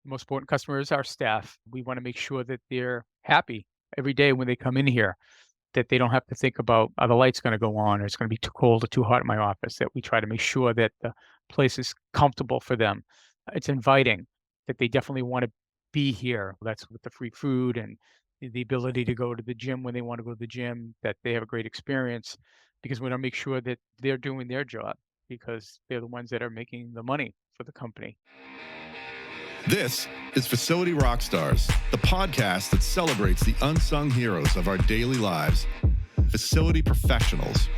The most important customer is our staff. We want to make sure that they're happy every day when they come in here, that they don't have to think about, are the lights going to go on, or it's going to be too cold or too hot in my office, that we try to make sure that the place is comfortable for them. It's inviting, that they definitely want to be here. That's with the free food and the ability to go to the gym when they want to go to the gym, that they have a great experience, because we want to make sure that they're doing their job because they're the ones that are making the money for the company. This is Facility Rockstars, the podcast that celebrates the unsung heroes of our daily lives, facility professionals.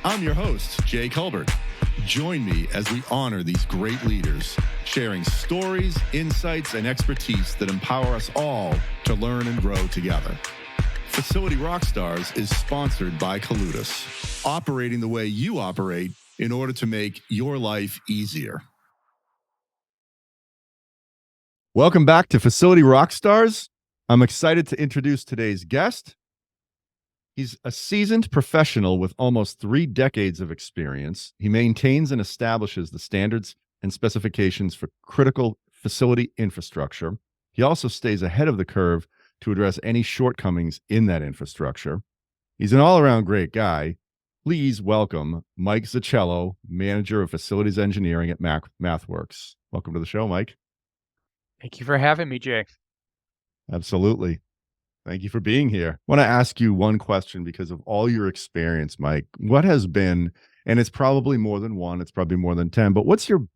I'm your host, Jay Culbert. Join me as we honor these great leaders, sharing stories, insights, and expertise that empower us all to learn and grow together. Facility Rockstars is sponsored by Coludus, operating the way you operate in order to make your life easier. Welcome back to Facility Rockstars. I'm excited to introduce today's guest. He's a seasoned professional with almost 3 decades of experience. He maintains and establishes the standards and specifications for critical facility infrastructure. He also stays ahead of the curve to address any shortcomings in that infrastructure. He's an all-around great guy. Please welcome Mike Zechello, Manager of Facilities Engineering at MathWorks. Welcome to the show, Mike. Thank you for having me, Jay. Absolutely. Thank you for being here. I want to ask you one question because of all your experience, Mike. What has been, and it's probably more than one, it's probably more than 10, but what's your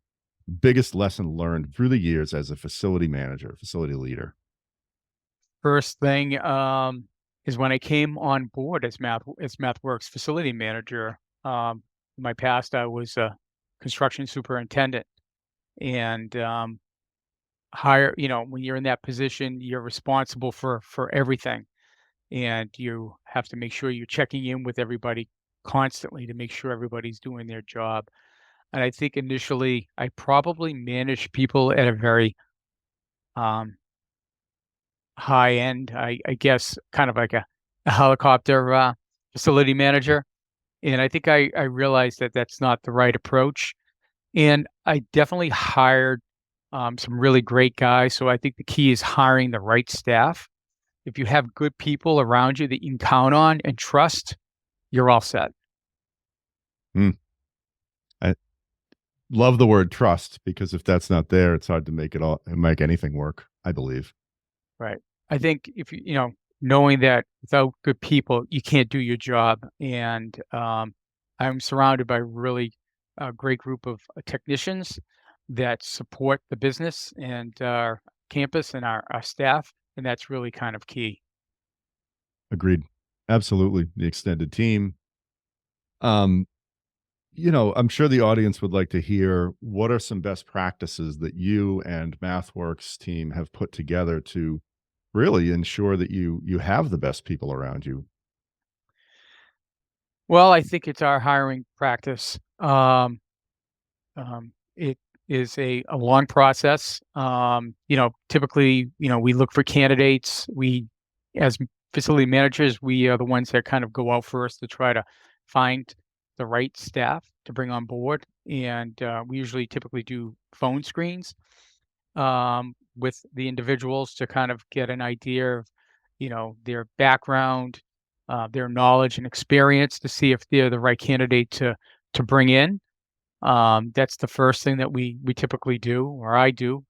biggest lesson learned through the years as a facility manager, facility leader? First thing is when I came on board as MathWorks facility manager. In my past, I was a construction superintendent, and when you're in that position, you're responsible for everything, and you have to make sure you're checking in with everybody constantly to make sure everybody's doing their job. And I think initially I probably managed people at a very um, high end, I guess, kind of like a helicopter facility manager. And I think I realized that that's not the right approach. And I definitely hired some really great guys. So I think the key is hiring the right staff. If you have good people around you that you can count on and trust, you're all set. I love the word trust, because if that's not there, it's hard to make anything work, I believe. Right. I think if knowing that without good people, you can't do your job. And I'm surrounded by really a great group of technicians that support the business and our campus and our staff. And that's really kind of key. Agreed. Absolutely. The extended team. I'm sure the audience would like to hear, what are some best practices that you and MathWorks team have put together to really ensure that you have the best people around you? Well, I think it's our hiring practice. It is a long process. Typically, we look for candidates. As facility managers, we are the ones that kind of go out first to try to find the right staff to bring on board. And we usually typically do phone screens with the individuals to kind of get an idea of, their background, their knowledge and experience, to see if they're the right candidate to bring in. That's the first thing that we typically do, or I do.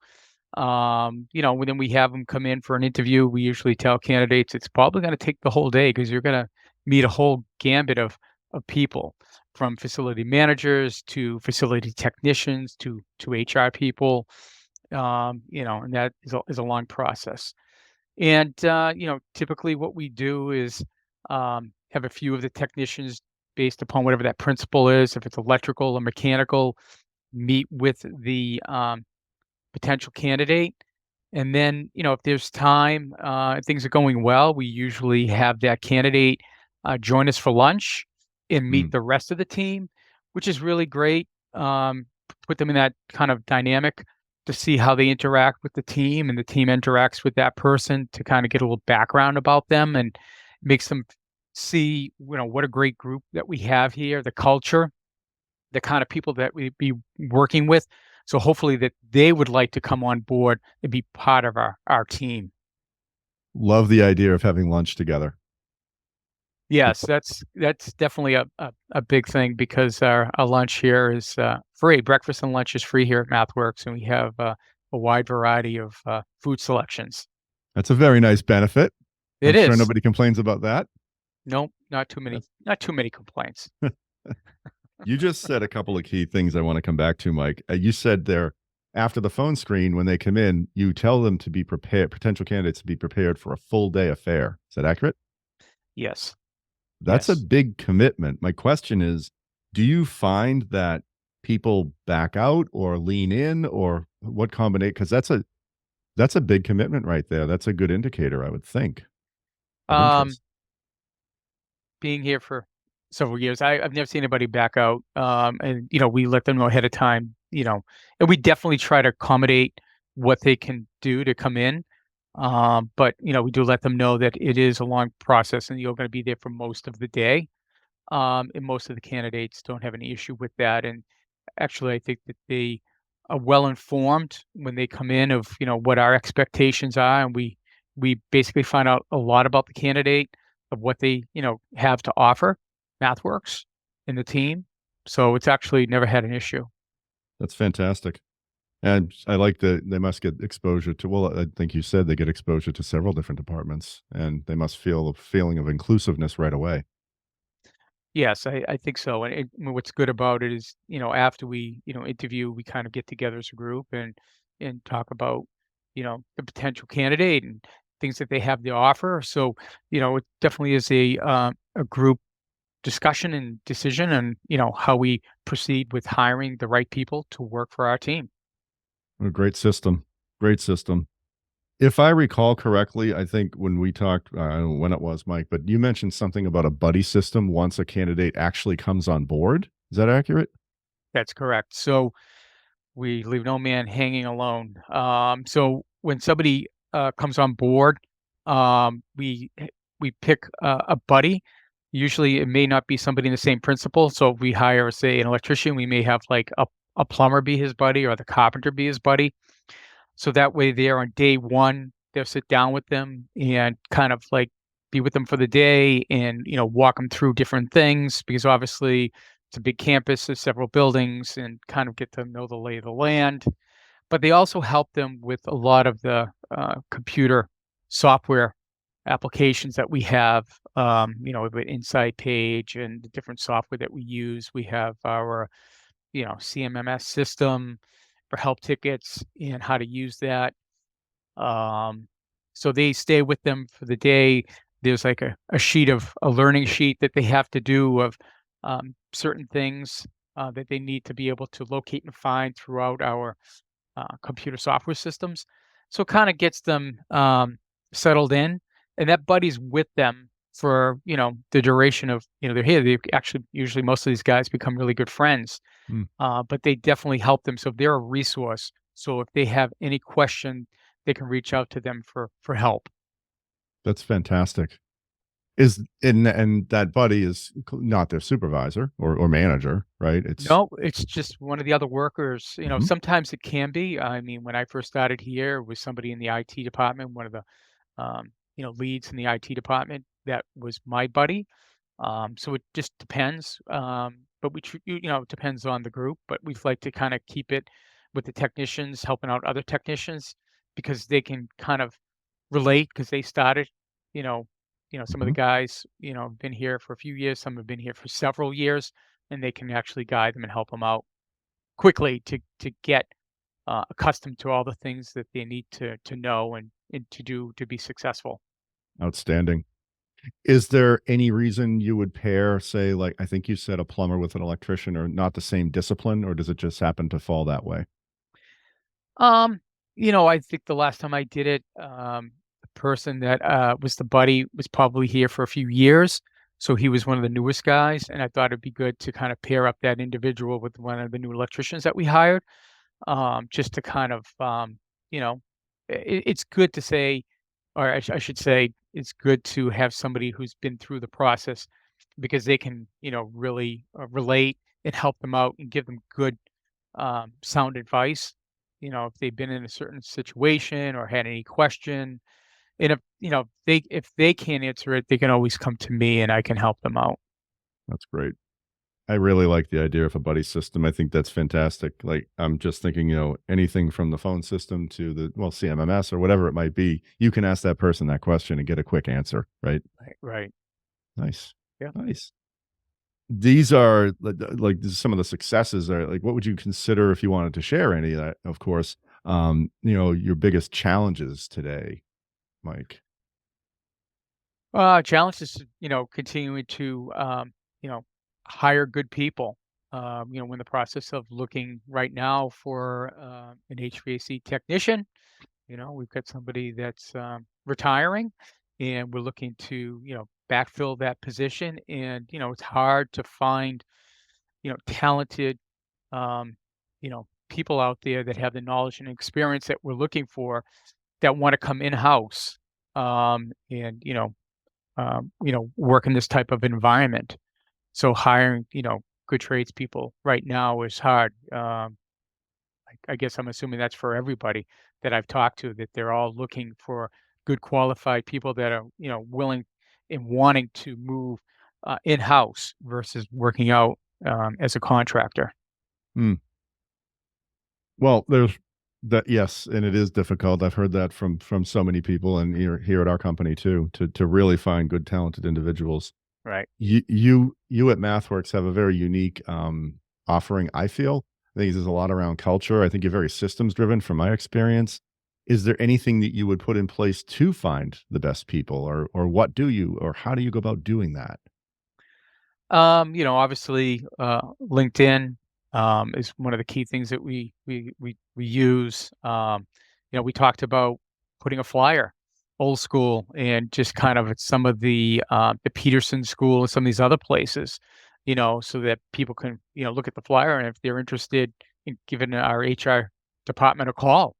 Then we have them come in for an interview. We usually tell candidates it's probably going to take the whole day, because you're going to meet a whole gambit of people, from facility managers to facility technicians to HR people. And that is a long process. And typically what we do is have a few of the technicians, based upon whatever that principle is, if it's electrical or mechanical, meet with the potential candidate. And then, if there's time, if things are going well, we usually have that candidate join us for lunch and meet the rest of the team, which is really great. Put them in that kind of dynamic to see how they interact with the team, and the team interacts with that person, to kind of get a little background about them, and makes them see, what a great group that we have here, the culture, the kind of people that we be working with. So hopefully that they would like to come on board and be part of our team. Love the idea of having lunch together. Yes, that's definitely a big thing because our lunch here is free. Breakfast and lunch is free here at MathWorks, and we have a wide variety of food selections. That's a very nice benefit. I'm It sure is. nobody complains about that. No, not too many, That's not too many complaints. You just said a couple of key things I want to come back to, Mike. You said there after the phone screen, when they come in, you tell them to be prepared, potential candidates to be prepared for a full day affair. Is that accurate? Yes, That's a yes. big commitment. My question is, do you find that people back out or lean in or what combination? Because that's a big commitment right there. That's a good indicator, I would think, of Um, interest. being here for several years, I've never seen anybody back out. And we let them know ahead of time. And we definitely try to accommodate what they can do to come in. But we do let them know that it is a long process, and you're going to be there for most of the day. And most of the candidates don't have any issue with that. And actually, I think that they are well informed when they come in of what our expectations are, and we basically find out a lot about the candidate of what they have to offer. MathWorks in the team, so it's actually never had an issue. That's fantastic. And I like that they must get exposure to, well, I think you said they get exposure to several different departments and they must feel a feeling of inclusiveness right away. Yes, I think so. And what's good about it is, after we, interview, we kind of get together as a group and talk about, the potential candidate and things that they have to offer. So, it definitely is a group discussion and decision and, how we proceed with hiring the right people to work for our team. A great system. Great system. If I recall correctly, I think when we talked, I don't know when it was, Mike, but you mentioned something about a buddy system once a candidate actually comes on board. Is that accurate? That's correct. So we leave no man hanging alone. So when somebody comes on board, we pick a buddy. Usually, it may not be somebody in the same principal. So if we hire, say, an electrician, we may have like a plumber be his buddy or the carpenter be his buddy. So that way, there on day one, they'll sit down with them and kind of like be with them for the day and walk them through different things because obviously it's a big campus, there's several buildings, and kind of get to know the lay of the land. But they also help them with a lot of the computer software applications that we have. With Insight Page and the different software that we use. We have our CMMS system for help tickets and how to use that. Um, so they stay with them for the day. There's like a learning sheet that they have to do of certain things that they need to be able to locate and find throughout our computer software systems. So it kind of gets them settled in, and that buddy's with them for the duration of they're here. They actually usually most of these guys become really good friends, Mm, but they definitely help them. So they're a resource. So if they have any question, they can reach out to them for help. that's fantastic. And that buddy is not their supervisor or manager, right? It's No, it's just one of the other workers. mhm. Sometimes it can be. I mean, when I first started here, it was somebody in the IT department, one of the leads in the IT department. That was my buddy. So it just depends. But it depends on the group. But we'd like to kind of keep it with the technicians helping out other technicians because they can kind of relate because they started. You know, some of the Mhm. guys have been here for a few years. Some have been here for several years, and they can actually guide them and help them out quickly to get accustomed to all the things that they need to know and to do to be successful. Outstanding. Is there any reason you would pair, say, like I think you said a plumber with an electrician or not the same discipline, or does it just happen to fall that way? Um, I think the last time I did it, the person that was the buddy was probably here for a few years. So he was one of the newest guys, and I thought it'd be good to kind of pair up that individual with one of the new electricians that we hired, just to kind of, you know, it's good to say, or I should say, it's good to have somebody who's been through the process because they can, really relate and help them out and give them good sound advice, if they've been in a certain situation or had any question. And if they can't answer it, they can always come to me and I can help them out. That's great. I really like the idea of a buddy system. I think that's fantastic. Like, I'm just thinking, anything from the phone system to CMMS or whatever it might be, you can ask that person that question and get a quick answer, right? Right. Right. Nice. Yeah. Nice. These are some of the successes are like, what would you consider if you wanted to share any of that, of course, your biggest challenges today, Mike? Challenge is, continuing to, hire good people. We're in the process of looking right now for an HVAC technician. We've got somebody that's retiring, and we're looking to, backfill that position. And it's hard to find, talented, people out there that have the knowledge and experience that we're looking for that want to come in house. And work in this type of environment. So hiring, good tradespeople right now is hard. I guess I'm assuming that's for everybody that I've talked to, that they're all looking for good qualified people that are, willing and wanting to move in-house versus working out as a contractor. Hmm. Well, there's that, yes, and it is difficult. I've heard that from so many people, and here at our company too, to really find good, talented individuals. Right. You at MathWorks have a very unique offering. I feel. I think there's a lot around culture. I think you're very systems driven, from my experience. Is there anything that you would put in place to find the best people, or what do you, or how do you go about doing that? Obviously, LinkedIn is one of the key things that we use. We talked about putting a flyer, old school, and just kind of at some of the Peterson School and some of these other places, so that people can look at the flyer, and if they're interested in giving our HR department a call,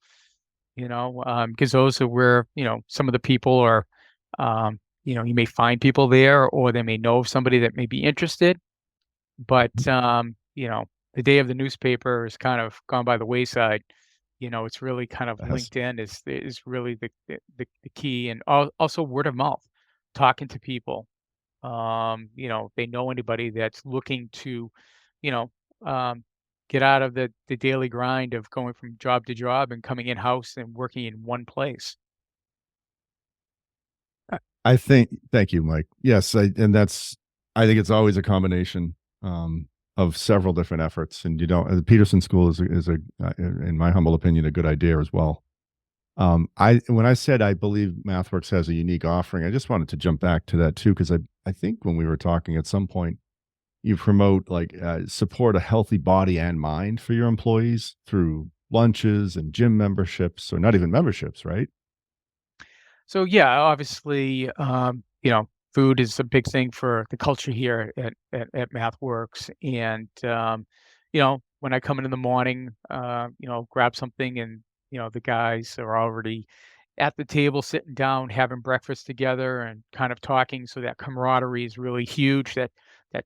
because those are where some of the people are. You may find people there, or they may know of somebody that may be interested. But, the day of the newspaper is kind of gone by the wayside. It's really kind of Yes. LinkedIn is really the key, and also word of mouth, talking to people. If they know anybody that's looking to, you know, um, get out of the daily grind of going from job to job and coming in-house and working in one place. I think, thank you, Mike. Yes, I think it's always a combination of several different efforts, and the Peterson School is in my humble opinion, a good idea as well. I When I said I believe MathWorks has a unique offering, I just wanted to jump back to that too, because I think when we were talking at some point, you promote support a healthy body and mind for your employees through lunches and gym memberships, or not even memberships, right? So yeah, obviously, food is a big thing for the culture here at MathWorks, and when I come in the morning, grab something, and the guys are already at the table, sitting down, having breakfast together, and kind of talking. So that camaraderie is really huge. That that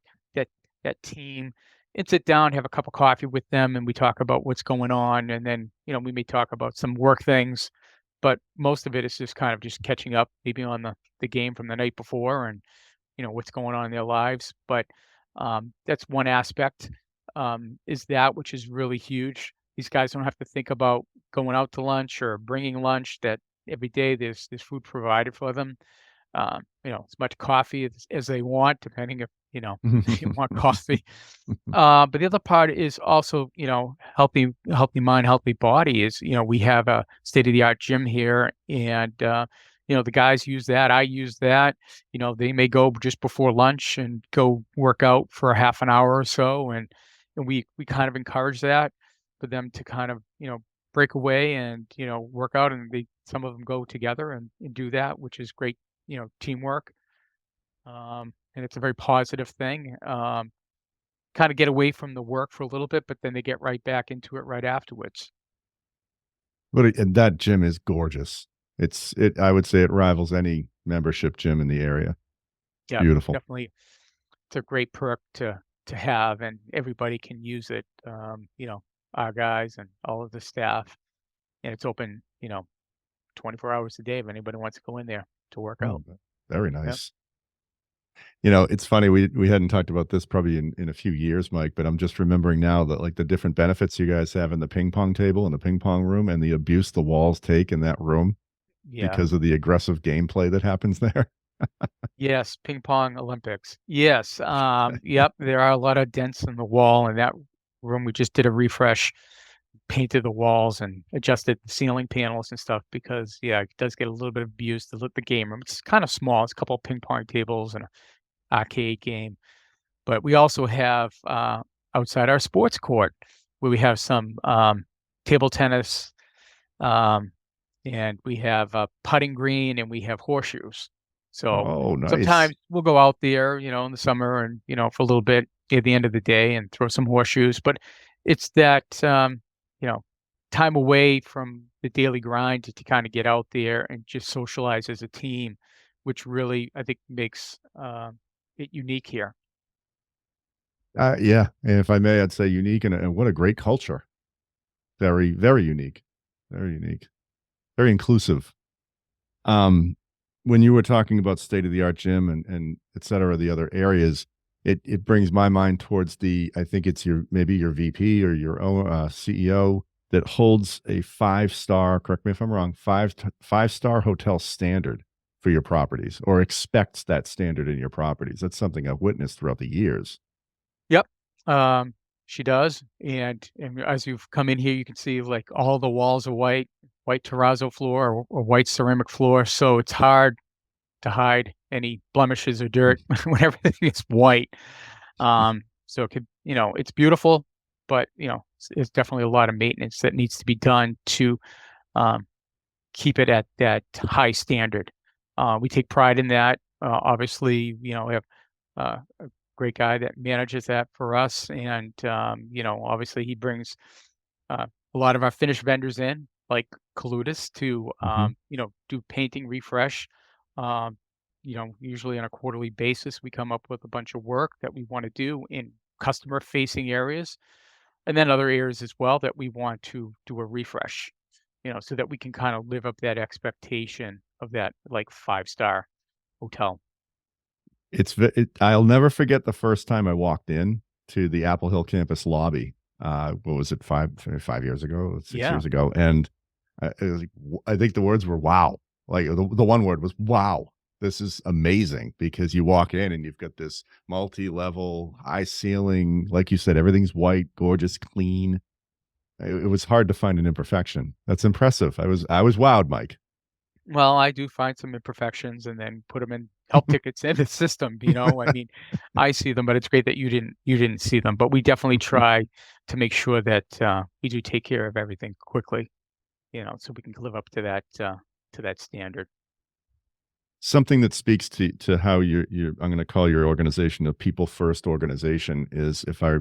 that team, and sit down, have a cup of coffee with them, and we talk about what's going on, and then we may talk about some work things, but most of it is just kind of just catching up, maybe on the game from the night before, and what's going on in their lives. But that's one aspect, is that which is really huge. These guys don't have to think about going out to lunch or bringing lunch. That every day there's food provided for them. As much coffee as they want, depending if they want coffee. But the other part is also, healthy mind, healthy body is, we have a state of the art gym here, and the guys use that. I use that. They may go just before lunch and go work out for a half an hour or so, and we kind of encourage that for them to kind of break away and work out, and some of them go together and do that, which is great, teamwork. And it's a very positive thing. Kinda get away from the work for a little bit, but then they get right back into it right afterwards. And that gym is gorgeous. I would say it rivals any membership gym in the area. Yeah, Beautiful. definitely. It's a great perk to have, and everybody can use it. our guys and all of the staff, and it's open, 24 hours a day if anybody wants to go in there to work Oh, out. very Yep. nice. You know, it's funny, we hadn't talked about this probably in a few years, Mike, but I'm just remembering now that, like, the different benefits you guys have in the ping pong table and the ping pong room and the abuse the walls take in that room Yeah. because of the aggressive gameplay that happens there. Yes, ping pong Olympics. Yes, yep, there are a lot of dents in the wall in that room. We just did a refresh, painted the walls and adjusted the ceiling panels and stuff because, yeah, it does get a little bit abused to look the game room. It's kind of small. It's a couple of ping pong tables and an arcade game. But we also have, outside our sports court where we have some, table tennis, um, and we have a putting green and we have horseshoes. So Oh, nice. sometimes we'll go out there, in the summer and, for a little bit at the end of the day and throw some horseshoes. But it's that, you know, time away from the daily grind to kind of get out there and just socialize as a team, which really I think makes it unique here. Yeah, and if I may, I'd say unique and what a great culture. Very, very unique. Very unique. Very inclusive. Um, when you were talking about state of the art gym and et cetera, the other areas, it brings my mind towards the I think it's your maybe your VP or your CEO that holds a 5-star, correct me if I'm wrong, 5-star hotel standard for your properties or expects that standard in your properties. That's something I've witnessed throughout the years. Yep. She does, and as you've come in here, you can see, like, all the walls are white terrazzo floor or white ceramic floor, so it's hard to hide any blemishes or dirt when everything is white. So it could it's beautiful, but, it's definitely a lot of maintenance that needs to be done to, um, keep it at that high standard. We take pride in that. Obviously, we have, a great guy that manages that for us, and, obviously he brings, a lot of our finished vendors in, like Coludis to, Mhm. do painting refresh. Um, usually on a quarterly basis, we come up with a bunch of work that we wanna do in customer-facing areas, and then other areas as well that we want to do a refresh, so that we can kinda live up that expectation of that, like, five-star hotel. I'll never forget the first time I walked in to the Apple Hill campus lobby. What was it, 5 years ago, 6 Yeah. years ago? And it was like, I think the words were "wow." Like, the one word was "wow." This is amazing because you walk in and you've got this multi-level, high ceiling, like you said, everything's white, gorgeous, clean. It was hard to find an imperfection. That's impressive. I was wowed, Mike. Well, I do find some imperfections and then put them in help tickets in the system, I mean, I see them, but it's great that you didn't see them, but we definitely try to make sure that, we do take care of everything quickly, so we can live up to that standard. Something that speaks to how you I'm gonna call your organization a people first organization is if I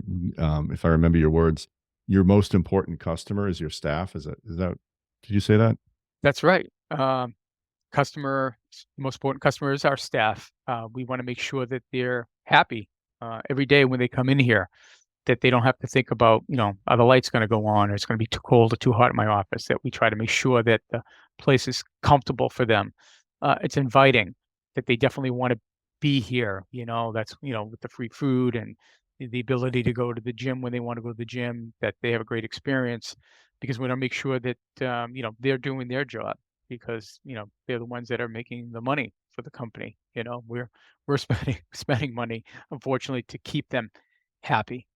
remember your words, your most important customer is your staff. Is that did you say that? That's right. The most important customer is our staff. We wanna make sure that they're happy, every day when they come in here. That they don't have to think about, are the lights gonna go on, or it's gonna be too cold or too hot in my office, that we try to make sure that the place is comfortable for them. It's inviting, that they definitely wanna be here, that's, with the free food and the ability to go to the gym when they wanna go to the gym, that they have a great experience, because we wanna make sure that, they're doing their job because, they're the ones that are making the money for the company, we're spending spending money, unfortunately, to keep them happy.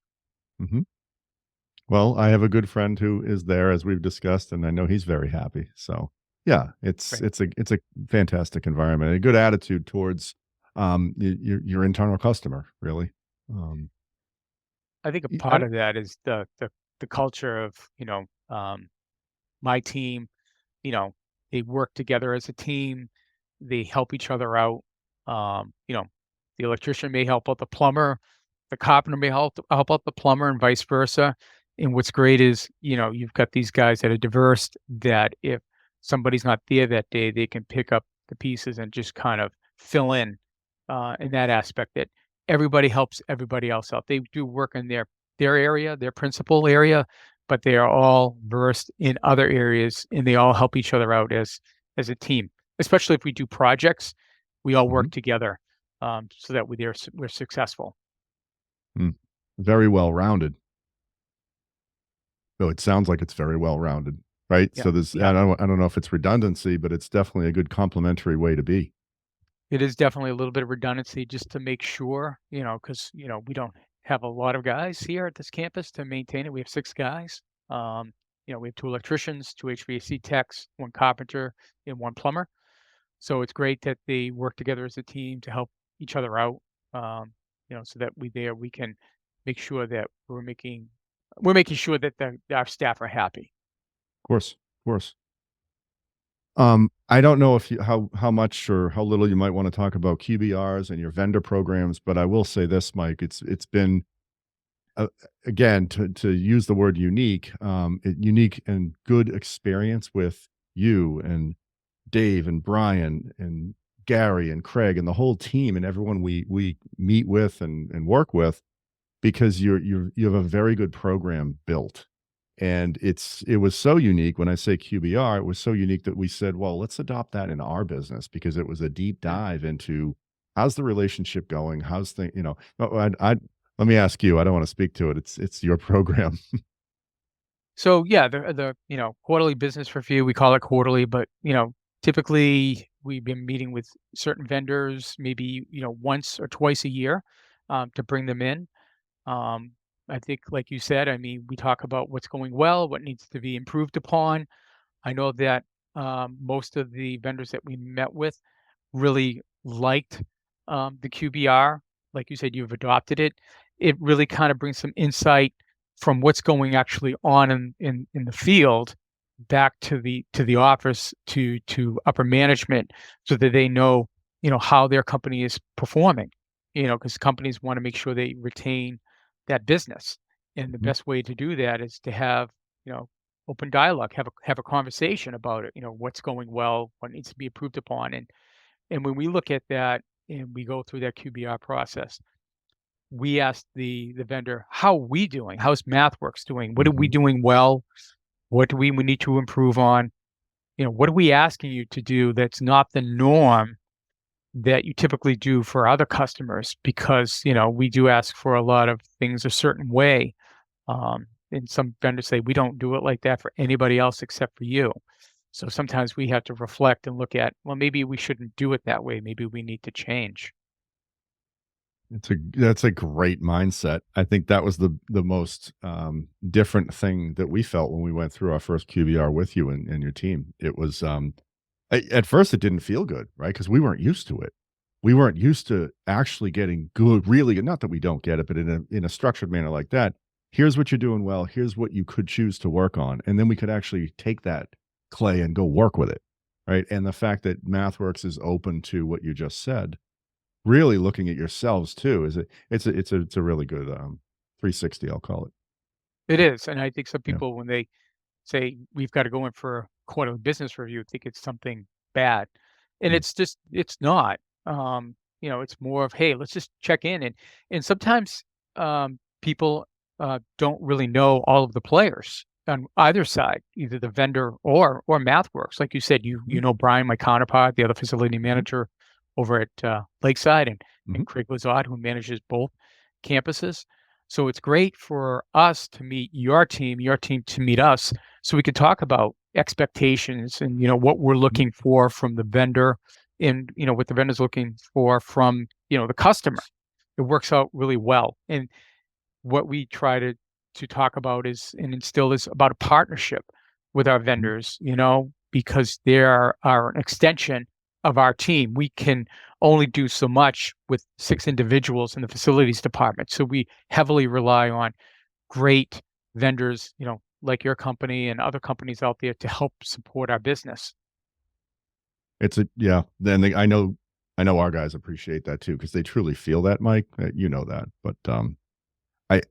Mhm. Well, I have a good friend who is there as we've discussed, and I know he's very happy. So, yeah, it's Right. it's a fantastic environment, a good attitude towards, your internal customer, really. Um, I think a y I part don't of that is the culture of, my team, you know, they work together as a team, they help each other out. The electrician may help out the plumber, the carpenter may help out the plumber and vice versa. And what's great is, you've got these guys that are diverse that if somebody's not there that day, they can pick up the pieces and just kind of fill in that aspect that everybody helps everybody else out. They do work in their area, their principal area, but they are all versed in other areas, and they all help each other out as a team. Especially if we do projects, we all work Mhm. together so that we're successful. Mm. Very well rounded. So it sounds like it's very well rounded, right? Yeah, So there's yeah. I don't know if it's redundancy, but it's definitely a good complementary way to be. It is definitely a little bit of redundancy just to make sure, because we don't have a lot of guys here at this campus to maintain it. We have 6 guys. Um, we have 2 electricians, 2 HVAC techs, 1 carpenter, and 1 plumber. So it's great that they work together as a team to help each other out, so that we can make sure that we're making sure that our staff are happy. Of course, of course. I don't know if you how much or how little you might want to talk about QBRs and your vendor programs, but I will say this, Mike, it's been uh, again to use the word unique, unique and good experience with you and Dave and Brian and Gary and Craig and the whole team and everyone we meet with and work with because you have a very good program built. And it was so unique when I say QBR, it was so unique that we said, well, let's adopt that in our business because it was a deep Mm. dive into how's the relationship going? How's the, let me ask you, I don't want to speak to it. It's your program. So yeah, the quarterly business review, we call it quarterly, but typically we've been meeting with certain vendors maybe once or twice a year to bring them in. Um, I think, like you said, I mean, we talk about what's going well, what needs to be improved upon. I know that most of the vendors that we met with really liked the QBR. Like you said, you've adopted it. It really kind of brings some insight from what's going actually on in the field back to the office to upper management so that they know how their company is performing, because companies want to make sure they retain that business, and the Mhm. best way to do that is to have open dialogue, have a conversation about it, what's going well, what needs to be improved upon, and when we look at that and we go through that QBR process, we ask the vendor, how are we doing? How's MathWorks doing? What are we Mhm. doing well? What do we need to improve on? What are we asking you to do that's not the norm that you typically do for other customers? Because, we do ask for a lot of things a certain way. And some vendors say, we don't do it like that for anybody else except for you. So sometimes we have to reflect and look at, well, maybe we shouldn't do it that way. Maybe we need to change. That's a great mindset. I think that was the most different thing that we felt when we went through our first QBR with you and your team. It was at first it didn't feel good, right? Because we weren't used to it. We weren't used to actually getting good, really good. Not that we don't get it, but in a structured manner like that. Here's what you're doing well. Here's what you could choose to work on, and then we could actually take that clay and go work with it, right? And the fact that MathWorks is open to what you just said, really looking at yourselves too, is it's a really good 360. I'll call it. It is. And I think some Yeah. people, when they say we've got to go in for a quarterly business review, think it's something bad. And Mm, it's not. It's more of, hey, let's just check in. And sometimes people don't really know all of the players on either side, either the vendor or MathWorks. Like you said, you mhm, you know Brian, my counterpart, the other facility mhm, manager over at Lakeside, and mhm. Craig Lazard, who manages both campuses. So it's great for us to meet your team to meet us, so we could talk about expectations and what we're Mhm. looking for from the vendor, and what the vendor's looking for from the customer. It works out really well. And what we try to talk about is and instill is about a partnership with our Mhm. vendors, because they are an extension of our team. We can only do so much with 6 individuals in the facilities department. So we heavily rely on great vendors, like your company and other companies out there to help support our business. It's a yeah, then I know our guys appreciate that too because they truly feel that, Mike, you know that, but, I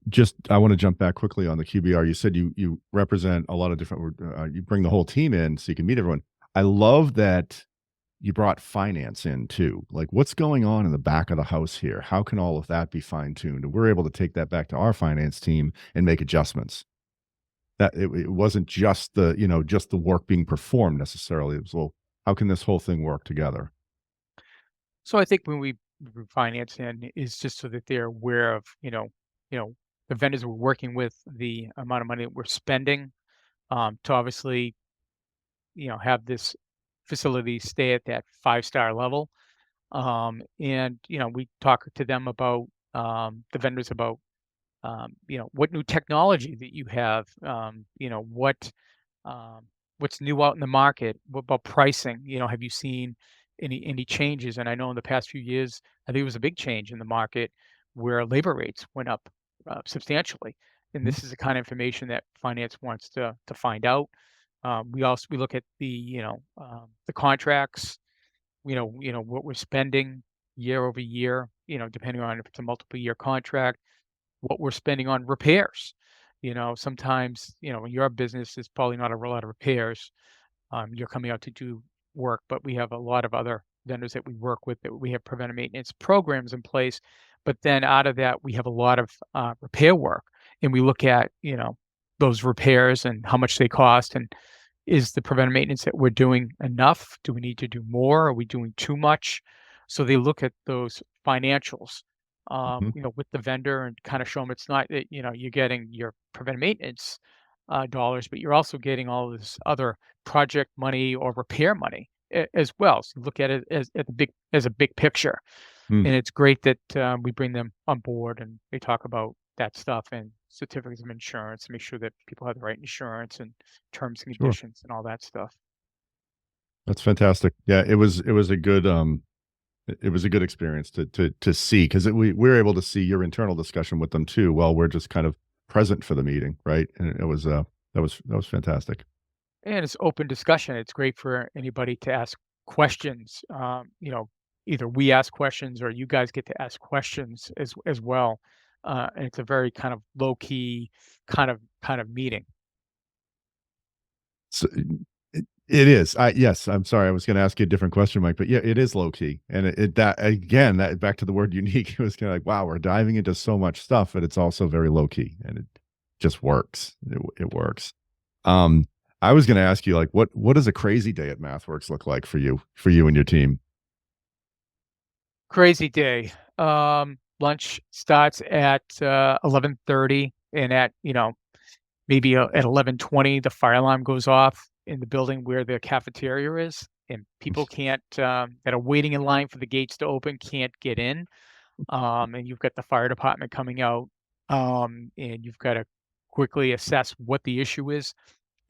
wanna jump back quickly on the QBR. You said you represent a lot of different you bring the whole team in so you can meet everyone. I love that you brought finance in too. Like, what's going on in the back of the house here? How can all of that be fine-tuned? And we're able to take that back to our finance team and make adjustments. that it wasn't just the, just the work being performed necessarily. It was, well, how can this whole thing work together? So I think when we bring finance in is just so that they're aware of, the vendors we're working with, the amount of money that we're spending, to obviously, have this facility stay at that 5-star level. And, we talk to them about, the vendors about, what new technology that you have, um, what's new out in the market? What about pricing? Have you seen any changes? And I know in the past few years, I think it was a big change in the market where labor rates went up substantially. And Mhm. this is the kind of information that finance wants to find out. We look at the contracts. What we're spending year over year. Depending on if it's a multiple year contract, what we're spending on repairs. Sometimes, in your business, there's probably not a lot of repairs. You're coming out to do work, but we have a lot of other vendors that we work with that we have preventive maintenance programs in place. But then out of that, we have a lot of repair work, and we look at those repairs and how much they cost, and is the preventive maintenance that we're doing enough? Do we need to do more? Are we doing too much? So they look at those financials, Mhm. with the vendor and kind of show them it's not that, you're getting your preventive maintenance dollars, but you're also getting all this other project money or repair money as well. So look at it as a big picture. Mm, And it's great that, we bring them on board and they talk about that stuff and certificates of insurance, make sure that people have the right insurance and terms and sure. conditions and all that stuff. That's fantastic. Yeah, it was a good it was a good experience to see, because we were able to see your internal discussion with them too, while we're just kind of present for the meeting, right? And it was that was fantastic. And it's open discussion. It's great for anybody to ask questions. Either we ask questions or you guys get to ask questions as well. And it's a very kind of low key kind of meeting. So it is. Yes, I'm sorry. I was going to ask you a different question, Mike, but yeah, it is low key. And that again, that back to the word unique, it was kind of like, wow, we're diving into so much stuff, but it's also very low key and it just works. It works. Um, I was going to ask you, like, what does a crazy day at MathWorks look like for you and your team? Crazy day. Lunch starts at 11:30, and at maybe at 11:20 the fire alarm goes off in the building where the cafeteria is, and people can't that are waiting in line for the gates to open can't get in. And you've got the fire department coming out, and you've got to quickly assess what the issue is.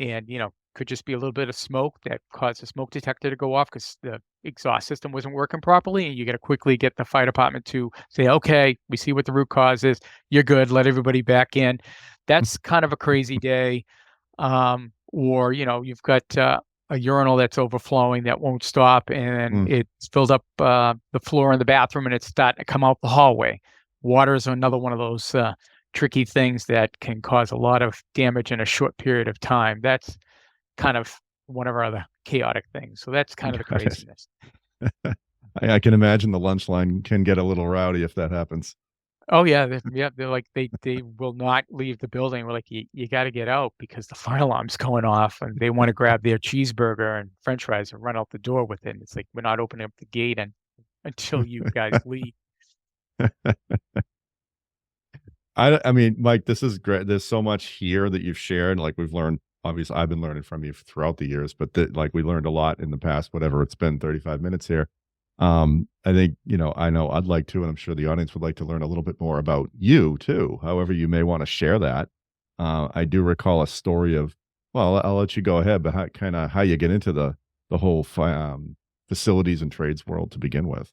And could just be a little bit of smoke that caused the smoke detector to go off because the exhaust system wasn't working properly, and you got to quickly get the fire department to say, okay, we see what the root cause is, you're good, let everybody back in. That's kind of a crazy day. Or you've got a urinal that's overflowing that won't stop, and Mm. it's filled up the floor in the bathroom, and it's starting to come out the hallway. Water is another one of those tricky things that can cause a lot of damage in a short period of time. That's kind of one of our other chaotic things. So that's kind of the Got it. craziness. I can imagine the lunch line can get a little rowdy if that happens. Oh yeah, they're like they will not leave the building. We're like, you got to get out because the fire alarm's going off, and they want to grab their cheeseburger and French fries and run out the door with it. And it's like we're not opening up the gate until you guys leave. I mean, Mike, this is great. There's so much here that you've shared. Like, we've learned, obviously, I've been learning from you throughout the years, but like, we learned a lot in the past, whatever it's been, 35 minutes here. I think, I know I'd like to, and I'm sure the audience would like to learn a little bit more about you too. However, you may want to share that. I do recall a story of, well, I'll let you go ahead, but how you get into the whole facilities and trades world to begin with.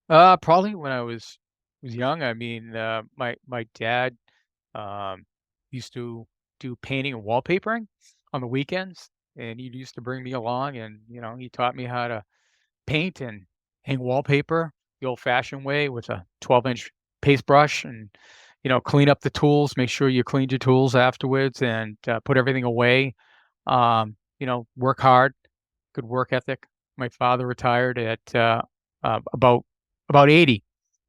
Probably when I was young. I mean, my dad um, used to do painting and wallpapering on the weekends, and he used to bring me along, and he taught me how to paint and hang wallpaper the old-fashioned way with a 12-inch paintbrush, and clean up the tools. Make sure you cleaned your tools afterwards, and put everything away. Work hard, good work ethic. My father retired at about 80.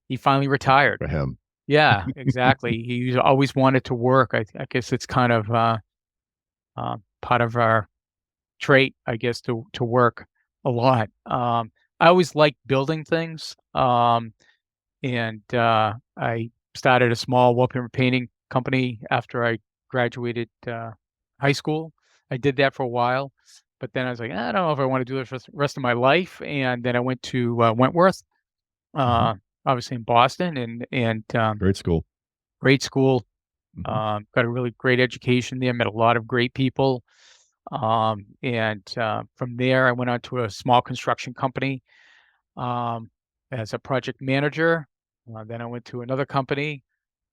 He finally retired. For him. Yeah, exactly. He always wanted to work. I guess it's kind of part of our trait, I guess, to work a lot. I always liked building things, and I started a small wallpaper painting company after I graduated high school. I did that for a while, but then I was like, I don't know if I want to do this for the rest of my life. And then I went to Wentworth, Mhm. uh, obviously in Boston, and Great school. great school. Mhm. Got a really great education there. Met a lot of great people. And from there, I went on to a small construction company um, as a project manager. Then I went to another company.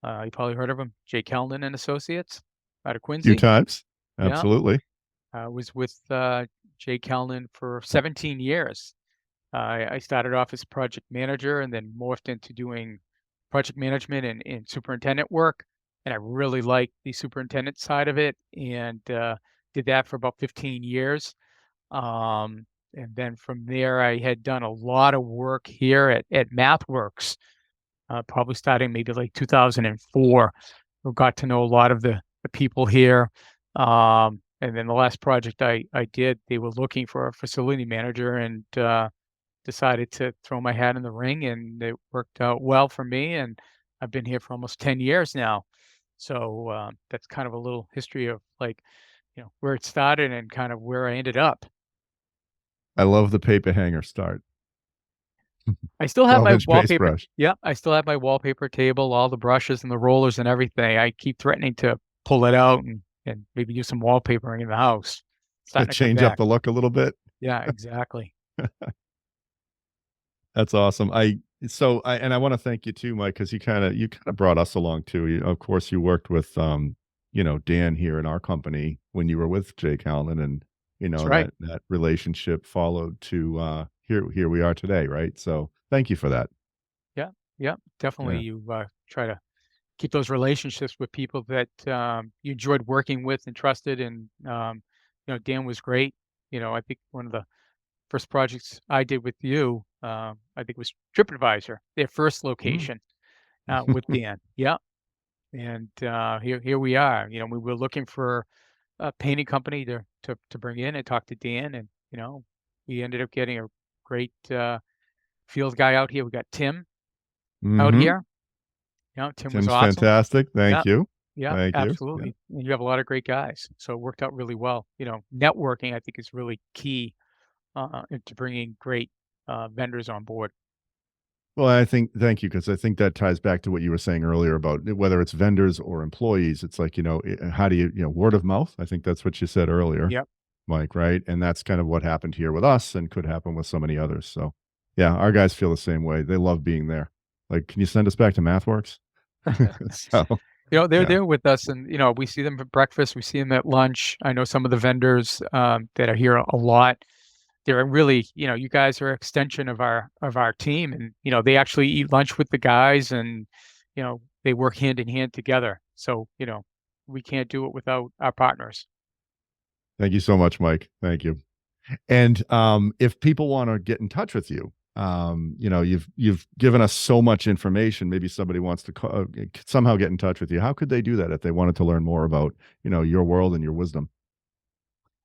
You probably heard of them, Jay Kellnan and Associates, out of Few Quincy. times. Yeah, Absolutely. I was with Jay Kellnan for 17 years. I started off as project manager and then morphed into doing project management and superintendent work. And I really liked the superintendent side of it, and did that for about 15 years. And then from there, I had done a lot of work here at MathWorks, probably starting maybe like 2004. I got to know a lot of the people here. And then the last project I did, they were looking for a facility manager, and decided to throw my hat in the ring, and it worked out well for me. And I've been here for almost 10 years now. So that's kind of a little history of like, where it started and kind of where I ended up. I love the paper hanger start. I still have my 12-inch wallpaper. paintbrush. Yeah, I still have my wallpaper table, all the brushes and the rollers and everything. I keep threatening to pull it out and maybe do some wallpapering in the house. Starting to come Change up back. the look a little bit. Yeah, exactly. That's awesome. I wanna thank you too, Mike, because you kinda brought us along too. Of course, you worked with, Dan here in our company when you were with Jake Allen, and, That's right. that relationship followed to, here we are today, right? So, thank you for that. Yeah, yeah, definitely. Yeah. You try to keep those relationships with people that you enjoyed working with and trusted. And Dan was great. I think one of the first projects I did with you, I think was TripAdvisor, their first Mm. location with Dan. Yeah, and here we are. We were looking for a painting company to bring in and talk to Dan, and we ended up getting a great field guy out here. We got Tim out Mhm. here. Tim was Tim's awesome. fantastic. Yeah. Thank you. Yeah, Thank you. Yeah. absolutely. And you have a lot of great guys, so it worked out really well. Networking, I think, is really key into bringing great vendors on board. Well, I think thank you, because I think that ties back to what you were saying earlier about whether it's vendors or employees. It's like, how do you word of mouth? I think that's what you said earlier, Yep, Mike, right? And that's kind of what happened here with us and could happen with so many others. So, yeah, our guys feel the same way. They love being there. Like, can you send us back to MathWorks? So, they're yeah. there with us, and we see them for breakfast. We see them at lunch. I know some of the vendors that are here a lot. They're really, you guys are an extension of our team, and they actually eat lunch with the guys, and they work hand in hand together. So we can't do it without our partners. Thank you so much, Mike. Thank you. And if people want to get in touch with you, you've given us so much information. Maybe somebody wants to somehow get in touch with you. How could they do that if they wanted to learn more about your world and your wisdom?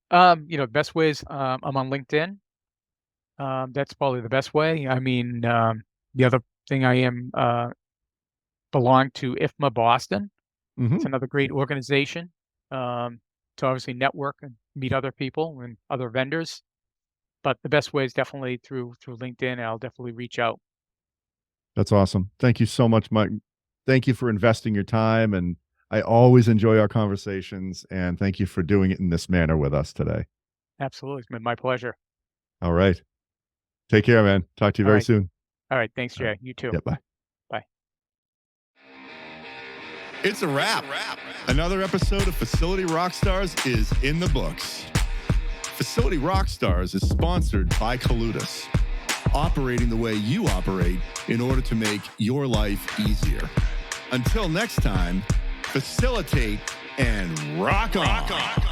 Best ways. I'm on LinkedIn. That's probably the best way. I mean, the other thing I am belong to IFMA Boston. It's Hmm. another great organization to obviously network and meet other people and other vendors. But the best way is definitely through LinkedIn. And I'll definitely reach out. That's awesome. Thank you so much, Mike. Thank you for investing your time, and I always enjoy our conversations. And thank you for doing it in this manner with us today. Absolutely, it's been my pleasure. All right. Take care, man. Talk to you All very right, soon. all right. Thanks, All right. Jay. You too. Yeah. Bye. Bye. It's a wrap. Another episode of Facility Rockstars is in the books. Facility Rockstars is sponsored by Coludus, operating the way you operate in order to make your life easier. Until next time, facilitate and rock on.